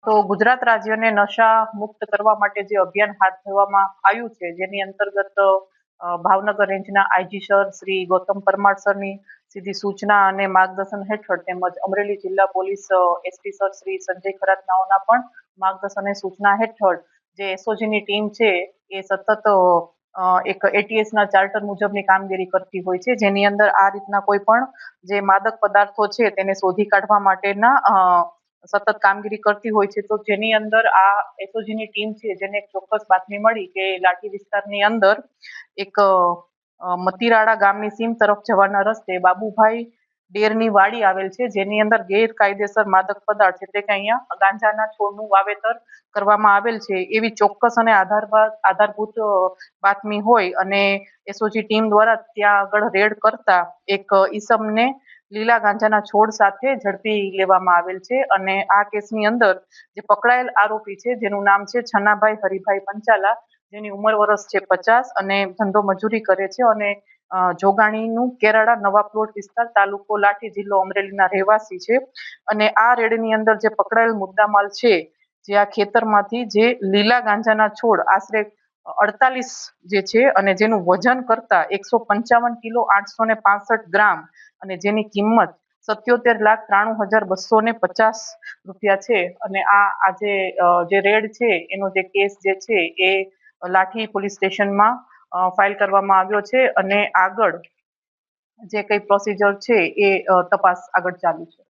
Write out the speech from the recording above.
તો ગુજરાત રાજ્યને નશા મુક્ત કરવા માટે જે અભિયાન હાથ ધરવામાં આવ્યું છે, જેની અંતર્ગત ભાવનગર રેન્જના આઈજી સર શ્રી ગૌતમ પરમાર સરની સીધી સૂચના અને માર્ગદર્શન હેઠળ તેમજ અમરેલી જિલ્લા police SP sir Shri Sanjay ખરાતનાઓના પણ માર્ગદર્શન અને સૂચના હેઠળ જે એસઓજીની ટીમ છે એ સતત એક એટીએસ ના ચાર્ટર મુજબની કામગીરી કરતી હોય છે, જેની અંદર આ રીતના કોઈ પણ જે માદક પદાર્થો છે તેને શોધી કાઢવા માટેના સતત કામગીરી કરતી હોય છે. તો જેની અંદર આ એસઓજીની ટીમ છે, જેને એક ચોક્કસ બાતમી મળી કે લાઠી વિસ્તારની અંદર એક મતીરાળા ગામની સીમ તરફ જવાના રસ્તે બાબુભાઈ ડેરની વાડી આવેલ છે, જેની અંદર ગેરકાયદેસર માદક પદાર્થ એટલે કે અહીંયા ગાંજાના છોડનું વાવેતર કરવામાં આવેલ છે, એવી ચોક્કસ અને આધારભૂત બાતમી હોય અને એસઓજી ટીમ દ્વારા ત્યાં આગળ રેડ કરતા એક ઈસમને લીલા ગાંજાના છોડ સાથે ઝડપી લેવામાં આવેલ છે. અને આ કેસની અંદર જે પકડાયેલ આરોપી છે, જેનું નામ છે છનાભાઈ હરિભાઈ પંચાલા, જેની ઉંમર વર્ષ છે 50 અને ધંધો મજૂરી કરે છે અને જોગાણીનું કેરાળા નવા પ્લોટ વિસ્તાર તાલુકો લાઠી જિલ્લો અમરેલીના રહેવાસી છે. અને આ રેડની અંદર જે પકડાયેલ મુદ્દામાલ છે, જે આ ખેતરમાંથી જે લીલા ગાંજાના છોડ આશરે 48 જે છે અને જેનું વજન કરતા 155 કિલો 865 ગ્રામ અને જેની કિંમત 77,93,250 રૂપિયા છે. અને આ આજે જે રેડ છે એનો જે કેસ જે છે એ લાઠી પોલીસ સ્ટેશનમાં ફાઇલ કરવામાં આવ્યો છે અને આગળ જે કઈ પ્રોસિજર છે એ તપાસ આગળ ચાલુ છે.